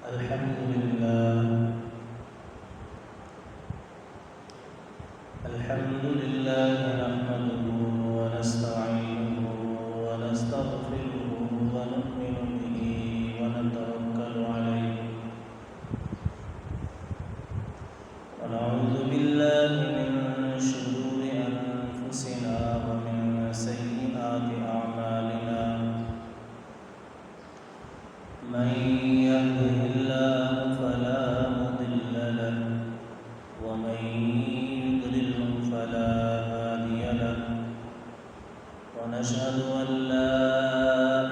الحمد لله نحمده ونستعينه ونستغفره ونؤمن به ونتوكل عليه ونعوذ بالله من شرور أنفسنا ومن سيئات أعمالنا من يهده الله فلا مضل له ومن يضلل فلا هادي له ونشهد أن لا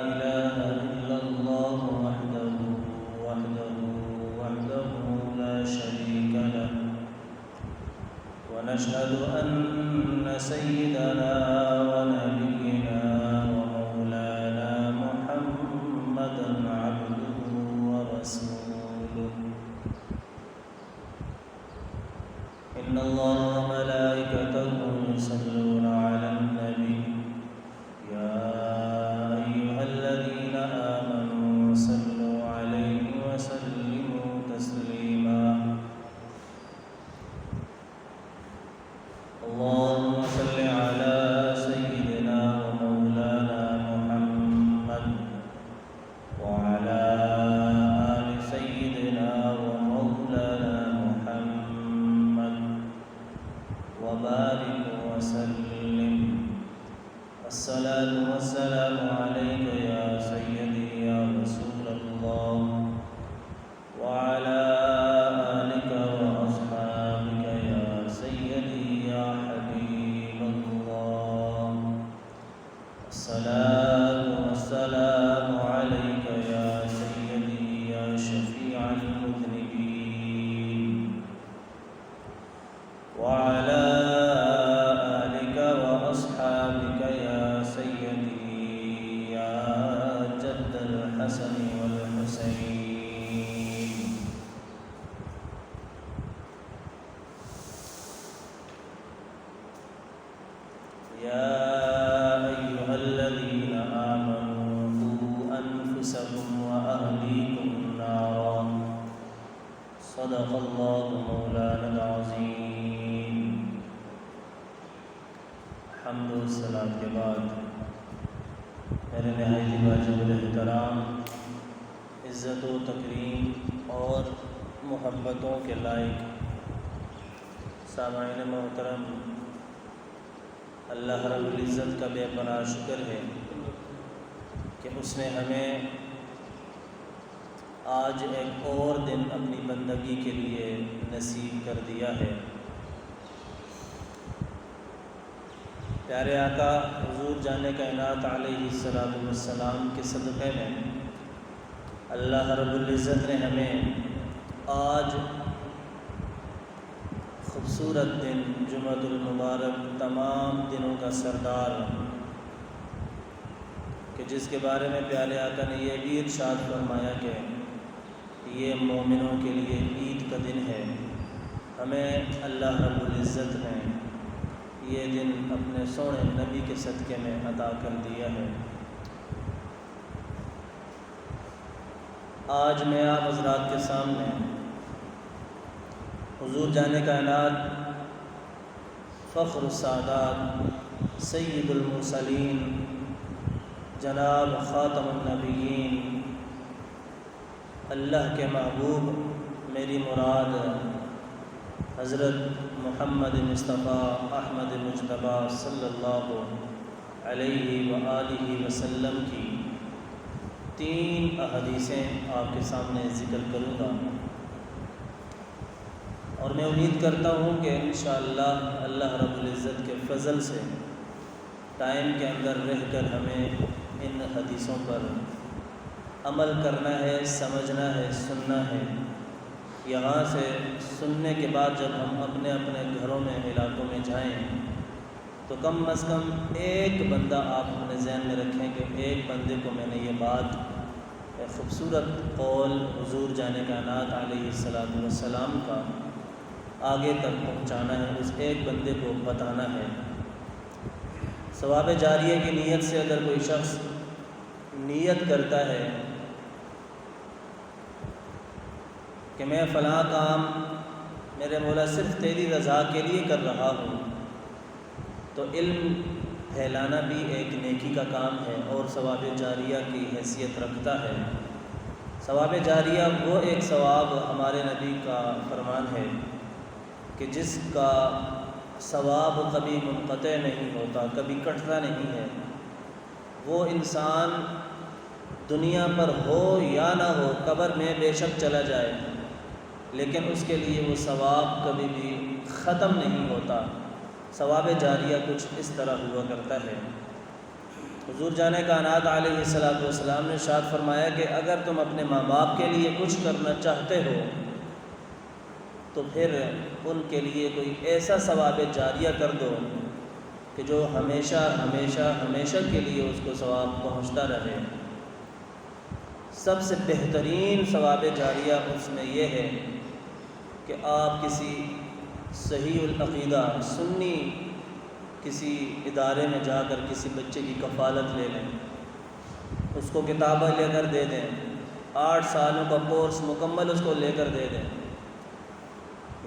إله إلا الله وحده لا شريك له ونشهد أن سيدنا ونبينا ومولانا محمدا عبده ورسوله إن الله وملائكته يصلون على النبي يا أيها الذين آمنوا صلوا عليه وسلموا تسليما اللهم صل على سيدنا ومولانا محمد وعلى آل سيدنا ومولانا محمد وبارك وسلم الصلاة والسلام عليك يا سيدي يا رسول الله وعلى آلك وأصحابك يا سيدي يا حبيب الله الصلاة والسلام عليك يا سيدي يا شفيع المذنبين وعلى آلك وأصحابك يا سيدي يا جد الحسن والحسين يا أيها الذين آمنوا قوا أنفسكم وأهليكم نارا صدق الله مولانا العظيم حمد و صلاۃ کے بعد میرے نہایت واجب الاحترام عزت و تکریم اور محبتوں کے لائق سامعین محترم، اللہ رب العزت کا بے پناہ شکر ہے کہ اس نے ہمیں آج ایک اور دن اپنی بندگی کے لیے نصیب کر دیا ہے۔ پیارے آقا حضور جان کائنات علیہ السلام کے صدقے میں اللہ رب العزت نے ہمیں آج خوبصورت دن جمعۃ المبارک، تمام دنوں کا سردار، کہ جس کے بارے میں پیارے آقا نے یہ بھی ارشاد فرمایا کہ یہ مومنوں کے لیے عید کا دن ہے، ہمیں اللہ رب العزت نے یہ دن اپنے سونے نبی کے صدقے میں عطا کر دیا ہے۔ آج میں آپ حضرات کے سامنے حضور جان کائنات فخر السادات سید المرسلین جناب خاتم النبیین، اللہ کے محبوب، میری مراد حضرت محمد مصطفیٰ احمد مجتبیٰ صلی اللہ علیہ وآلہ وسلم کی 3 احادیثیں آپ کے سامنے ذکر کروں گا، اور میں امید کرتا ہوں کہ انشاءاللہ اللہ رب العزت کے فضل سے ٹائم کے اندر رہ کر ہمیں ان حدیثوں پر عمل کرنا ہے، سمجھنا ہے، سننا ہے۔ یہاں سے سننے کے بعد جب ہم اپنے اپنے گھروں میں، علاقوں میں جائیں تو کم از کم ایک بندہ آپ اپنے ذہن میں رکھیں کہ ایک بندے کو میں نے یہ بات، ایک خوبصورت قول حضور جان کائنات علیہ السلام کا آگے تک پہنچانا ہے، اس ایک بندے کو بتانا ہے۔ ثواب جاریہ کی نیت سے اگر کوئی شخص نیت کرتا ہے کہ میں فلاں کام میرے مولا صرف تیری رضا کے لیے کر رہا ہوں، تو علم پھیلانا بھی ایک نیکی کا کام ہے اور ثواب جاریہ کی حیثیت رکھتا ہے۔ ثواب جاریہ وہ ایک ثواب ہمارے نبی کا فرمان ہے کہ جس کا ثواب کبھی منقطع نہیں ہوتا، کبھی کٹتا نہیں ہے۔ وہ انسان دنیا پر ہو یا نہ ہو، قبر میں بے شک چلا جائے، لیکن اس کے لیے وہ ثواب کبھی بھی ختم نہیں ہوتا۔ ثواب جاریہ کچھ اس طرح ہوا کرتا ہے۔ حضور جان کائنات علیہ السلام نے ارشاد فرمایا کہ اگر تم اپنے ماں باپ کے لیے کچھ کرنا چاہتے ہو تو پھر ان کے لیے کوئی ایسا ثواب جاریہ کر دو کہ جو ہمیشہ ہمیشہ ہمیشہ کے لیے اس کو ثواب پہنچتا رہے۔ سب سے بہترین ثواب جاریہ اس میں یہ ہے کہ آپ کسی صحیح العقیدہ سنی کسی ادارے میں جا کر کسی بچے کی کفالت لے لیں، اس کو کتابیں لے کر دے دیں، 8 سالوں کا کورس مکمل اس کو لے کر دے دیں،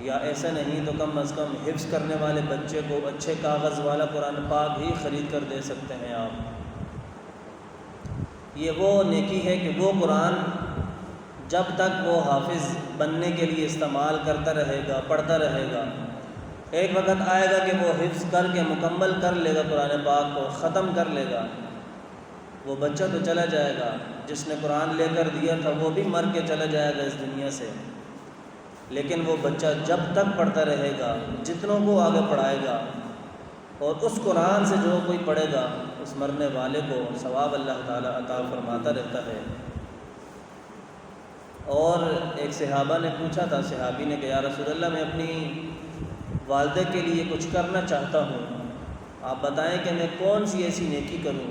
یا ایسا نہیں تو کم از کم حفظ کرنے والے بچے کو اچھے کاغذ والا قرآن پاک ہی خرید کر دے سکتے ہیں آپ۔ یہ وہ نیکی ہے کہ وہ قرآن جب تک وہ حافظ بننے کے لیے استعمال کرتا رہے گا، پڑھتا رہے گا، ایک وقت آئے گا کہ وہ حفظ کر کے مکمل کر لے گا، قرآن پاک کو ختم کر لے گا۔ وہ بچہ تو چلا جائے گا، جس نے قرآن لے کر دیا تھا وہ بھی مر کے چلا جائے گا اس دنیا سے، لیکن وہ بچہ جب تک پڑھتا رہے گا، جتنوں کو آگے پڑھائے گا، اور اس قرآن سے جو کوئی پڑھے گا اس مرنے والے کو ثواب اللہ تعالیٰ عطا فرماتا رہتا ہے۔ اور ایک صحابہ نے پوچھا تھا، صحابی نے کہ یا رسول اللہ میں اپنی والدہ کے لیے کچھ کرنا چاہتا ہوں، آپ بتائیں کہ میں کون سی ایسی نیکی کروں؟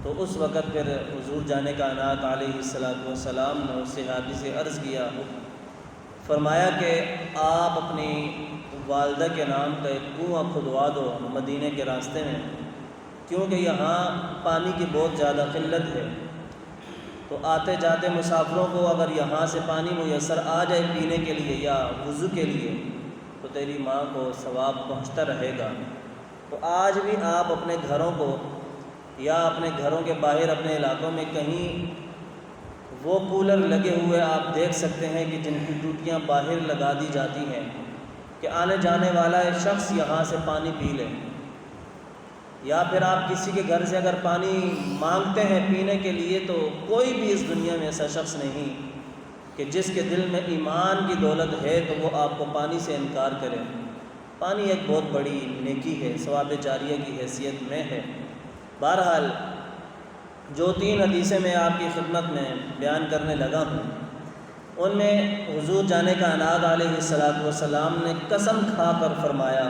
تو اس وقت پھر حضور جان کائنات علیہ السلام نے اس صحابی سے عرض کیا، فرمایا کہ آپ اپنی والدہ کے نام کا ایک کنواں کھدوا دو مدینے کے راستے میں، کیونکہ یہاں پانی کی بہت زیادہ قلت ہے، تو آتے جاتے مسافروں کو اگر یہاں سے پانی میسر آ جائے پینے کے لیے یا وضو کے لیے تو تیری ماں کو ثواب پہنچتا رہے گا۔ تو آج بھی آپ اپنے گھروں کو یا اپنے گھروں کے باہر اپنے علاقوں میں کہیں وہ کولر لگے ہوئے آپ دیکھ سکتے ہیں کہ جن کی ٹوٹیاں باہر لگا دی جاتی ہیں کہ آنے جانے والا ایک شخص یہاں سے پانی پی لے، یا پھر آپ کسی کے گھر سے اگر پانی مانگتے ہیں پینے کے لیے تو کوئی بھی اس دنیا میں ایسا شخص نہیں کہ جس کے دل میں ایمان کی دولت ہے تو وہ آپ کو پانی سے انکار کرے۔ پانی ایک بہت بڑی نیکی ہے، ثواب جاریہ کی حیثیت میں ہے۔ بہرحال جو 3 حدیثیں میں آپ کی خدمت میں بیان کرنے لگا ہوں، ان میں حضور جان کائنات علیہ السلام نے قسم کھا کر فرمایا،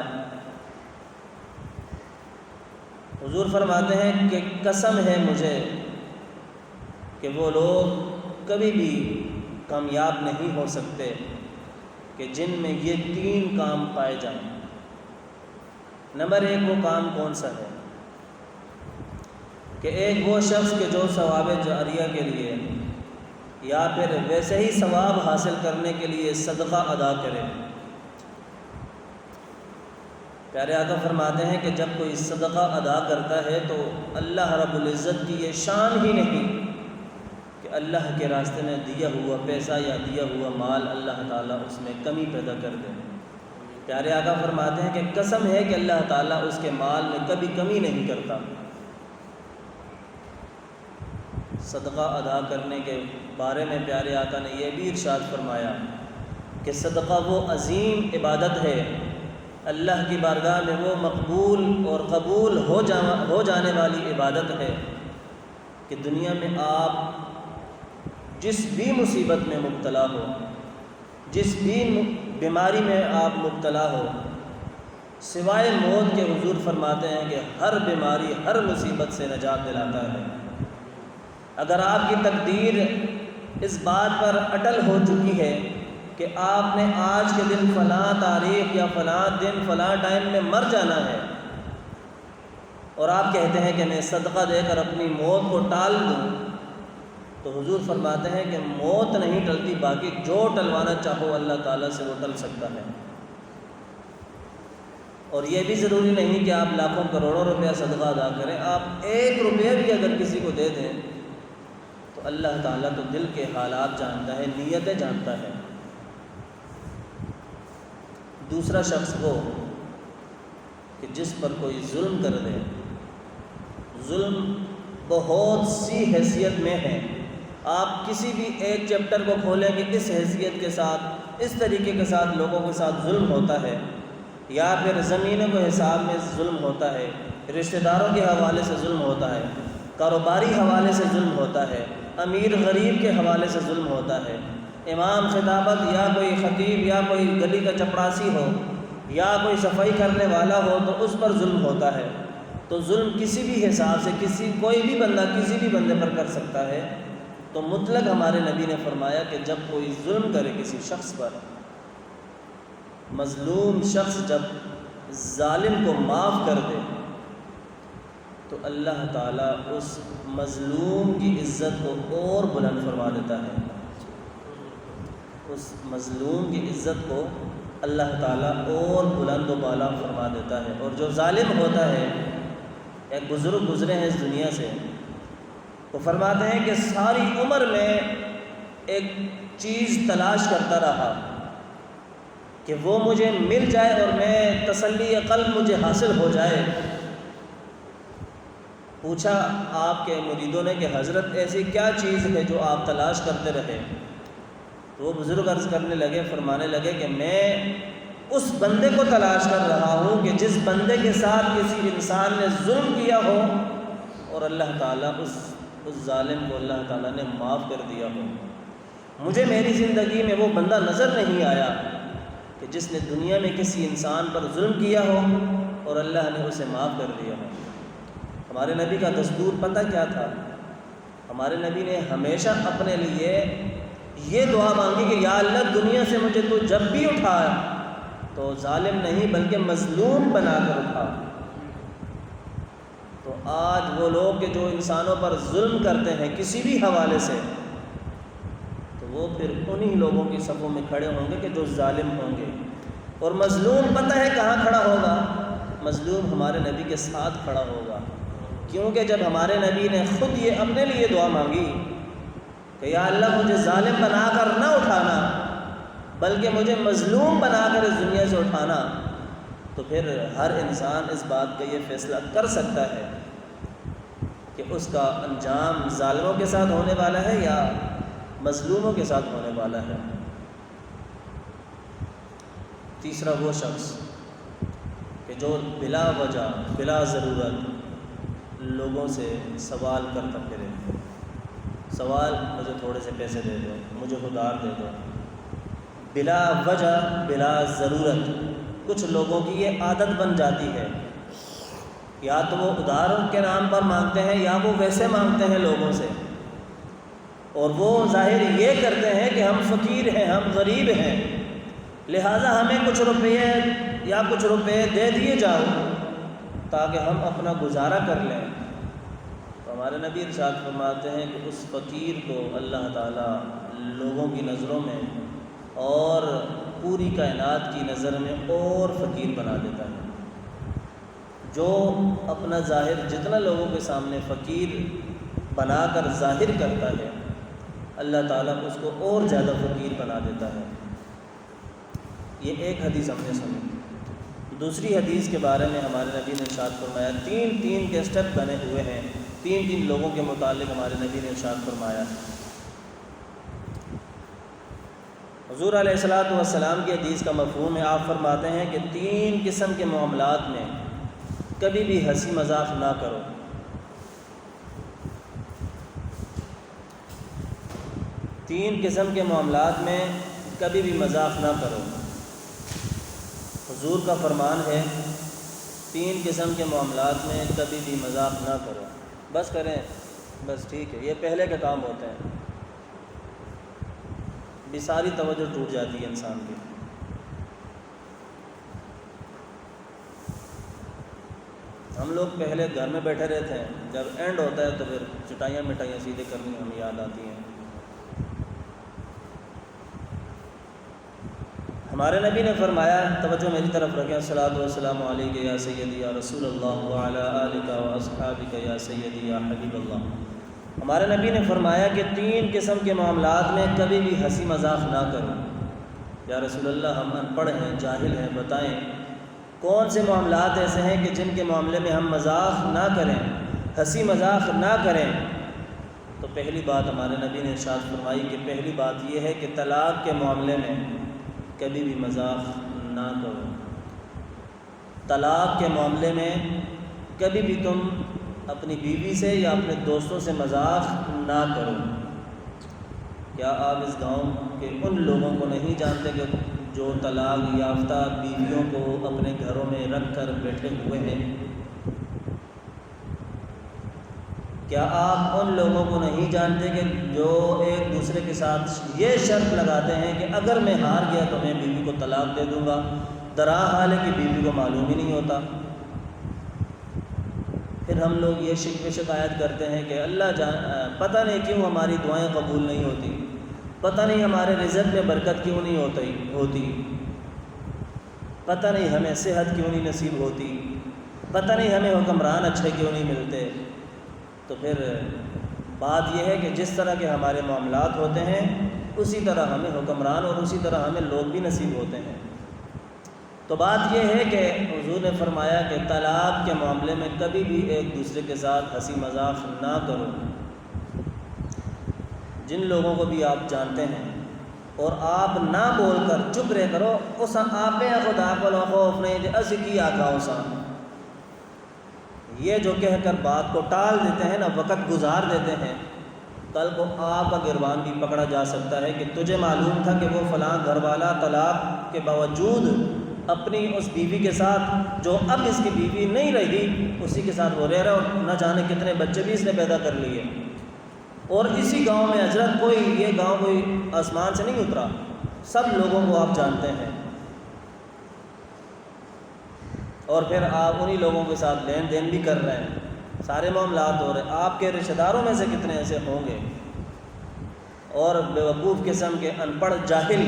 حضور فرماتے ہیں کہ قسم ہے مجھے کہ وہ لوگ کبھی بھی کامیاب نہیں ہو سکتے کہ جن میں یہ 3 کام پائے جائیں۔ نمبر 1 وہ کام کون سا ہے کہ ایک وہ شخص کہ جو ثواب جاریہ کے لیے یا پھر ویسے ہی ثواب حاصل کرنے کے لیے صدقہ ادا کرے۔ پیارے آقا فرماتے ہیں کہ جب کوئی صدقہ ادا کرتا ہے تو اللہ رب العزت کی یہ شان ہی نہیں کہ اللہ کے راستے میں دیا ہوا پیسہ یا دیا ہوا مال اللہ تعالیٰ اس میں کمی پیدا کر دے۔ پیارے آقا فرماتے ہیں کہ قسم ہے کہ اللہ تعالیٰ اس کے مال میں کبھی کمی نہیں کرتا۔ صدقہ ادا کرنے کے بارے میں پیارے آقا نے یہ بھی ارشاد فرمایا کہ صدقہ وہ عظیم عبادت ہے، اللہ کی بارگاہ میں وہ مقبول اور قبول ہو جانے والی عبادت ہے کہ دنیا میں آپ جس بھی مصیبت میں مبتلا ہو، جس بھی بیماری میں آپ مبتلا ہو، سوائے موت کے حضور فرماتے ہیں کہ ہر بیماری ہر مصیبت سے نجات دلاتا ہے۔ اگر آپ کی تقدیر اس بات پر اٹل ہو چکی ہے کہ آپ نے آج کے دن فلاں تاریخ یا فلاں دن فلاں ٹائم میں مر جانا ہے، اور آپ کہتے ہیں کہ میں صدقہ دے کر اپنی موت کو ٹال دوں، تو حضور فرماتے ہیں کہ موت نہیں ٹلتی، باقی جو ٹلوانا چاہو اللہ تعالیٰ سے وہ ٹل سکتا ہے۔ اور یہ بھی ضروری نہیں کہ آپ لاکھوں کروڑوں روپیہ صدقہ ادا کریں، آپ 1 روپیہ بھی اگر کسی کو دے دیں تو اللہ تعالیٰ تو دل کے حالات جانتا ہے، نیتیں جانتا ہے۔ دوسرا شخص وہ کہ جس پر کوئی ظلم کر دے، ظلم بہت سی حیثیت میں ہے، آپ کسی بھی ایک چیپٹر کو کھولیں کہ اس حیثیت کے ساتھ، اس طریقے کے ساتھ لوگوں کے ساتھ ظلم ہوتا ہے، یا پھر زمینوں کے حساب میں ظلم ہوتا ہے، رشتہ داروں کے حوالے سے ظلم ہوتا ہے، کاروباری حوالے سے ظلم ہوتا ہے، امیر غریب کے حوالے سے ظلم ہوتا ہے، امام خطابت یا کوئی خطیب یا کوئی گلی کا چپڑاسی ہو یا کوئی صفائی کرنے والا ہو تو اس پر ظلم ہوتا ہے۔ تو ظلم کسی بھی حساب سے کوئی بھی بندہ کسی بھی بندے پر کر سکتا ہے۔ تو مطلق ہمارے نبی نے فرمایا کہ جب کوئی ظلم کرے کسی شخص پر، مظلوم شخص جب ظالم کو معاف کر دے تو اللہ تعالیٰ اس مظلوم کی عزت کو اور بلند فرما دیتا ہے، اس مظلوم کی عزت کو اللہ تعالیٰ اور بلند و بالا فرما دیتا ہے۔ اور جو ظالم ہوتا ہے، ایک بزرگ گزرے ہیں اس دنیا سے، وہ فرماتے ہیں کہ ساری عمر میں ایک چیز تلاش کرتا رہا کہ وہ مجھے مل جائے اور میں تسلی قلب مجھے حاصل ہو جائے۔ پوچھا آپ کے مریدوں نے کہ حضرت ایسی کیا چیز ہے جو آپ تلاش کرتے رہے؟ تو وہ بزرگ عرض کرنے لگے، فرمانے لگے کہ میں اس بندے کو تلاش کر رہا ہوں کہ جس بندے کے ساتھ کسی انسان نے ظلم کیا ہو اور اللہ تعالیٰ اس ظالم کو اللہ تعالیٰ نے معاف کر دیا ہو۔ مجھے میری زندگی میں وہ بندہ نظر نہیں آیا کہ جس نے دنیا میں کسی انسان پر ظلم کیا ہو اور اللہ نے اسے معاف کر دیا ہو۔ ہمارے نبی کا دستور پتہ کیا تھا؟ ہمارے نبی نے ہمیشہ اپنے لیے یہ دعا مانگی کہ یا اللہ دنیا سے مجھے تو جب بھی اٹھا تو ظالم نہیں بلکہ مظلوم بنا کر اٹھا۔ تو آج وہ لوگ کہ جو انسانوں پر ظلم کرتے ہیں کسی بھی حوالے سے، تو وہ پھر انہی لوگوں کی صفوں میں کھڑے ہوں گے کہ جو ظالم ہوں گے۔ اور مظلوم پتہ ہے کہاں کھڑا ہوگا؟ مظلوم ہمارے نبی کے ساتھ کھڑا ہوگا، کیونکہ جب ہمارے نبی نے خود یہ اپنے لیے دعا مانگی کہ یا اللہ مجھے ظالم بنا کر نہ اٹھانا بلکہ مجھے مظلوم بنا کر اس دنیا سے اٹھانا، تو پھر ہر انسان اس بات کا یہ فیصلہ کر سکتا ہے کہ اس کا انجام ظالموں کے ساتھ ہونے والا ہے یا مظلوموں کے ساتھ ہونے والا ہے۔ تیسرا وہ شخص کہ جو بلا وجہ بلا ضرورت لوگوں سے سوال کرتا پھرے، سوال مجھے تھوڑے سے پیسے دے دو، مجھے ادھار دے دو، بلا وجہ بلا ضرورت۔ کچھ لوگوں کی یہ عادت بن جاتی ہے، یا تو وہ ادھار کے نام پر مانگتے ہیں یا وہ ویسے مانگتے ہیں لوگوں سے، اور وہ ظاہر یہ کرتے ہیں کہ ہم فقیر ہیں، ہم غریب ہیں، لہٰذا ہمیں کچھ روپے یا کچھ روپے دے دیے جاؤ تاکہ ہم اپنا گزارا کر لیں۔ تو ہمارے نبی ارشاد فرماتے ہیں کہ اس فقیر کو اللہ تعالیٰ لوگوں کی نظروں میں اور پوری کائنات کی نظر میں اور فقیر بنا دیتا ہے۔ جو اپنا ظاہر جتنا لوگوں کے سامنے فقیر بنا کر ظاہر کرتا ہے، اللہ تعالیٰ اس کو اور زیادہ فقیر بنا دیتا ہے۔ یہ ایک حدیث ہم نے سنی۔ دوسری حدیث کے بارے میں ہمارے نبی نے ارشاد فرمایا، تین کے اسٹیپ بنے ہوئے ہیں، تین لوگوں کے متعلق ہمارے نبی نے ارشاد فرمایا۔ حضور علیہ الصلوۃ والسلام کی حدیث کا مفہوم ہے، آپ فرماتے ہیں کہ 3 قسم کے معاملات میں کبھی بھی ہنسی مذاق نہ کرو۔ 3 قسم کے معاملات میں کبھی بھی مذاق نہ کرو۔ حضور کا فرمان ہے 3 قسم کے معاملات میں کبھی بھی مذاق نہ کرو۔ بس کریں، بس ٹھیک ہے، یہ پہلے کے کام ہوتے ہیں، بھی ساری توجہ ٹوٹ جاتی ہے انسان کی۔ ہم ہم لوگ پہلے گھر میں بیٹھے رہتے ہیں، جب اینڈ ہوتا ہے تو پھر چٹائیاں مٹائیاں سیدھے کرنی ہمیں یاد آتی ہیں۔ ہمارے نبی نے فرمایا، توجہ میری طرف رکھیں، الصلاۃ والسلام علیک یا سیدی یا رسول اللہ وعلی آلک و اصحابک یا سیدی یا حبیب اللہ۔ ہمارے نبی نے فرمایا کہ 3 قسم کے معاملات میں کبھی بھی ہنسی مذاق نہ کرو۔ یا رسول اللہ ہم ان پڑھ ہیں، جاہل ہیں، بتائیں کون سے معاملات ایسے ہیں کہ جن کے معاملے میں ہم مذاق نہ کریں، ہنسی مذاق نہ کریں؟ تو پہلی بات ہمارے نبی نے ارشاد فرمائی کہ پہلی بات یہ ہے کہ طلاق کے معاملے میں کبھی بھی مذاق نہ کرو۔ طلاق کے معاملے میں کبھی بھی تم اپنی بیوی سے یا اپنے دوستوں سے مذاق نہ کرو۔ کیا آپ اس گاؤں کے ان لوگوں کو نہیں جانتے کہ جو طلاق یافتہ بیویوں کو اپنے گھروں میں رکھ کر بیٹھے ہوئے ہیں؟ کیا آپ ان لوگوں کو نہیں جانتے کہ جو ایک دوسرے کے ساتھ یہ شرط لگاتے ہیں کہ اگر میں ہار گیا تو میں بیوی کو طلاق دے دوں گا، درا حال ہے کہ بیوی کو معلوم ہی نہیں ہوتا؟ پھر ہم لوگ یہ شکایت کرتے ہیں کہ اللہ پتہ نہیں کیوں ہماری دعائیں قبول نہیں ہوتی، پتہ نہیں ہمارے رزق میں برکت کیوں نہیں ہوتی، پتہ نہیں ہمیں صحت کیوں نہیں نصیب ہوتی، پتہ نہیں ہمیں حکمران اچھے کیوں نہیں ملتے۔ تو پھر بات یہ ہے کہ جس طرح کے ہمارے معاملات ہوتے ہیں اسی طرح ہمیں حکمران اور اسی طرح ہمیں لوگ بھی نصیب ہوتے ہیں۔ تو بات یہ ہے کہ حضور نے فرمایا کہ طلاق کے معاملے میں کبھی بھی ایک دوسرے کے ساتھ ہنسی مذاق نہ کرو۔ جن لوگوں کو بھی آپ جانتے ہیں اور آپ نہ بول کر چپ رہے کرو، اس آپ خدا کو خوف نہیں دے اسی کی آقا اسا، یہ جو کہہ کر بات کو ٹال دیتے ہیں نا، وقت گزار دیتے ہیں، کل کو آپ کا گروان بھی پکڑا جا سکتا ہے کہ تجھے معلوم تھا کہ وہ فلاں گھر والا طلاق کے باوجود اپنی اس بیوی کے ساتھ جو اب اس کی بیوی نہیں رہی اسی کے ساتھ وہ رہ رہا اور نہ جانے کتنے بچے بھی اس نے پیدا کر لیے، اور اسی گاؤں میں حضرت یہ گاؤں کوئی آسمان سے نہیں اترا، سب لوگوں کو آپ جانتے ہیں، اور پھر آپ انہی لوگوں کے ساتھ لین دین بھی کر رہے ہیں، سارے معاملات ہو رہے ہیں۔ آپ کے رشتہ داروں میں سے کتنے ایسے ہوں گے اور بیوقوف قسم کے ان پڑھ جاہل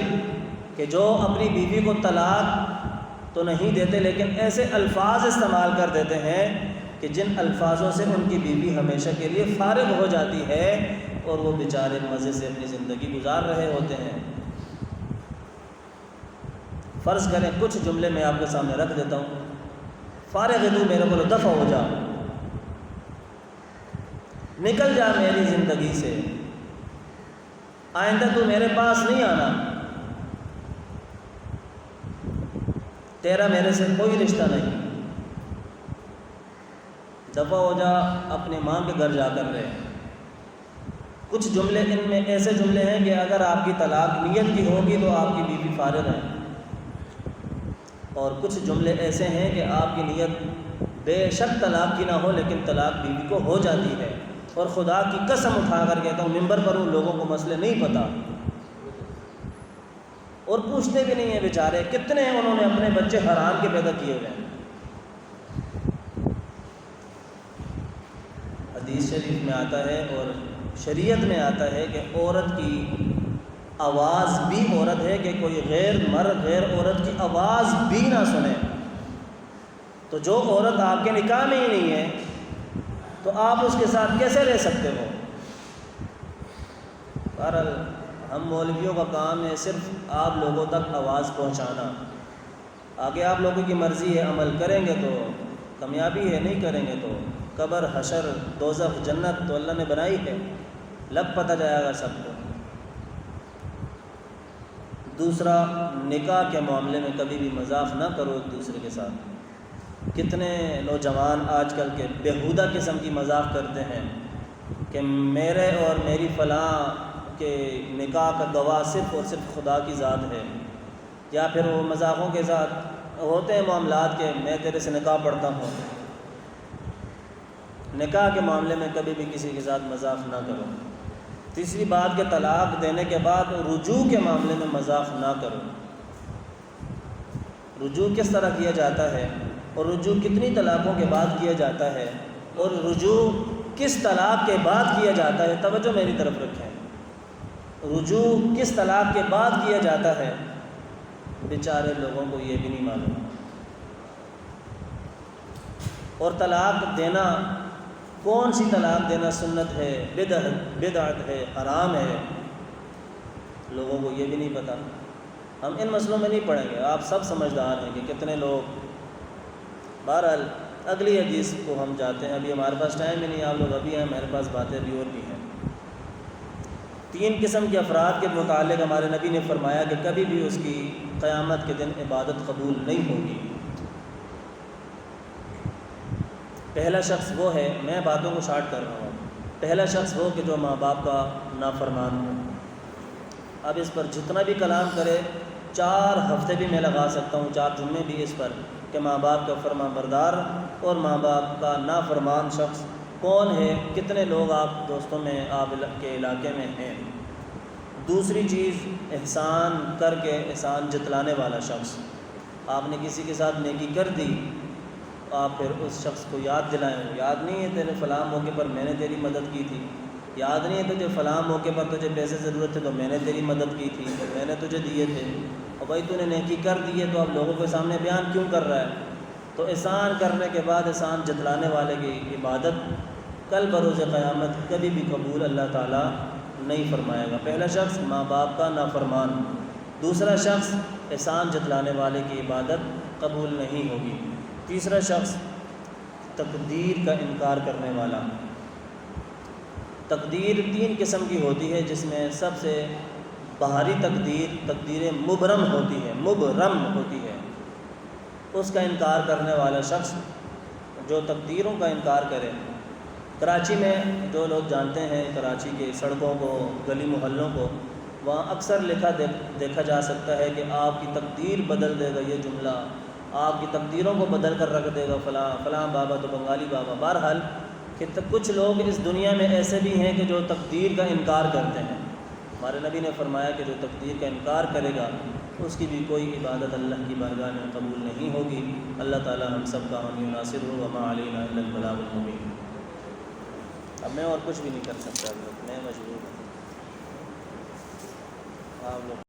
کہ جو اپنی بیوی کو طلاق تو نہیں دیتے لیکن ایسے الفاظ استعمال کر دیتے ہیں کہ جن الفاظوں سے ان کی بیوی ہمیشہ کے لیے فارغ ہو جاتی ہے اور وہ بیچارے مزے سے اپنی زندگی گزار رہے ہوتے ہیں۔ فرض کریں کچھ جملے میں آپ کے سامنے رکھ دیتا ہوں، فارغ ہے تو میرے کو دفع ہو جا، نکل جا میری زندگی سے، آئندہ تو میرے پاس نہیں آنا، تیرا میرے سے کوئی رشتہ نہیں، دفع ہو جا، اپنے ماں کے گھر جا کر رہے۔ کچھ جملے ان میں ایسے جملے ہیں کہ اگر آپ کی طلاق نیت کی ہوگی تو آپ کی بیوی فارغ ہے، اور کچھ جملے ایسے ہیں کہ آپ کی نیت بے شک طلاق کی نہ ہو لیکن طلاق بیوی کو ہو جاتی ہے، اور خدا کی قسم اٹھا کر کہتا ہوں ممبر پر ان لوگوں کو مسئلے نہیں پتہ اور پوچھتے بھی نہیں ہیں بیچارے، کتنے انہوں نے اپنے بچے حرام کے پیدا کیے ہوئے ہیں۔ حدیث شریف میں آتا ہے اور شریعت میں آتا ہے کہ عورت کی آواز بھی عورت ہے، کہ کوئی غیر مرد غیر عورت کی آواز بھی نہ سنے۔ تو جو عورت آپ کے نکاح میں ہی نہیں ہے تو آپ اس کے ساتھ کیسے رہ سکتے ہو؟ بہرحال ہم مولویوں کا کام ہے صرف آپ لوگوں تک آواز پہنچانا، آگے آپ لوگوں کی مرضی ہے، عمل کریں گے تو کامیابی ہے، نہیں کریں گے تو قبر، حشر، دوزخ، جنت تو اللہ نے بنائی ہے، لگ پتہ جائے گا سب کو۔ دوسرا، نکاح کے معاملے میں کبھی بھی مذاق نہ کرو ایک دوسرے کے ساتھ۔ کتنے نوجوان آج کل کے بیہودہ قسم کی مذاق کرتے ہیں کہ میرے اور میری فلاں کے نکاح کا گواہ صرف اور صرف خدا کی ذات ہے، یا پھر وہ مذاقوں کے ساتھ ہوتے ہیں معاملات کہ میں تیرے سے نکاح پڑھتا ہوں۔ نکاح کے معاملے میں کبھی بھی کسی کے ساتھ مذاق نہ کرو۔ تیسری بات کہ طلاق دینے کے بعد رجوع کے معاملے میں مذاق نہ کرو۔ رجوع کس طرح کیا جاتا ہے اور رجوع کتنی طلاقوں کے بعد کیا جاتا ہے اور رجوع کس طلاق کے بعد کیا جاتا ہے، توجہ میری طرف رکھیں، رجوع کس طلاق کے بعد کیا جاتا ہے، بیچارے لوگوں کو یہ بھی نہیں معلوم۔ اور طلاق دینا، کون سی طلاق دینا سنت ہے، بدعت ہے، حرام ہے، لوگوں کو یہ بھی نہیں پتہ۔ ہم ان مسئلوں میں نہیں پڑھیں گے، آپ سب سمجھدار ہیں کہ کتنے لوگ۔ بہرحال اگلی حدیث کو ہم جاتے ہیں، ابھی ہمارے پاس ٹائم ہی نہیں، آپ لوگ ابھی ہیں، میرے پاس باتیں ابھی اور بھی ہیں۔ 3 قسم کے افراد کے متعلق ہمارے نبی نے فرمایا کہ کبھی بھی اس کی قیامت کے دن عبادت قبول نہیں ہوگی۔ پہلا شخص وہ ہے، میں باتوں کو شارٹ کر رہا ہوں، پہلا شخص وہ کہ جو ماں باپ کا نافرمان ہو۔ اب اس پر جتنا بھی کلام کرے، 4 ہفتے بھی میں لگا سکتا ہوں، 4 جمعے بھی اس پر، کہ ماں باپ کا فرما بردار اور ماں باپ کا نافرمان شخص کون ہے، کتنے لوگ آپ دوستوں میں، آپ کے علاقے میں ہیں۔ دوسری چیز، احسان کر کے احسان جتلانے والا شخص۔ آپ نے کسی کے ساتھ نیکی کر دی، آپ پھر اس شخص کو یاد دلائیں، یاد نہیں ہے تیرے فلاں موقع پر میں نے تیری مدد کی تھی، یاد نہیں ہے تجھے فلاں موقع پر تجھے پیسے ضرورت تھے تو میں نے تیری مدد کی تھی، میں نے تجھے دیے تھے، اور بھائی تو نے نیکی کر دی ہے تو اب لوگوں کے سامنے بیان کیوں کر رہا ہے؟ تو احسان کرنے کے بعد احسان جتلانے والے کی عبادت کل بروز قیامت کبھی بھی قبول اللہ تعالیٰ نہیں فرمائے گا۔ پہلا شخص ماں باپ کا نافرمان، دوسرا شخص احسان جتلانے والے کی عبادت قبول نہیں ہوگی، تیسرا شخص تقدیر کا انکار کرنے والا۔ تقدیر 3 قسم کی ہوتی ہے، جس میں سب سے باہری تقدیر مبرم ہوتی ہے، اس کا انکار کرنے والا شخص جو تقدیروں کا انکار کرے۔ کراچی میں جو لوگ جانتے ہیں کراچی کے سڑکوں کو، گلی محلوں کو، وہاں اکثر لکھا دیکھا جا سکتا ہے کہ آپ کی تقدیر بدل دے گا، یہ جملہ آپ کی تقدیروں کو بدل کر رکھ دے گا فلاں فلاں بابا تو بنگالی بابا۔ بہرحال کہ کچھ لوگ اس دنیا میں ایسے بھی ہیں کہ جو تقدیر کا انکار کرتے ہیں۔ ہمارے نبی نے فرمایا کہ جو تقدیر کا انکار کرے گا اس کی بھی کوئی عبادت اللہ کی بارگاہ میں قبول نہیں ہوگی۔ اللہ تعالی ہم سب کا حامی و ناصر ہو، وما علینا الا البلاغ المبین۔ اب میں اور کچھ بھی نہیں کر سکتا، میں مجبور ہوں۔ آپ لوگ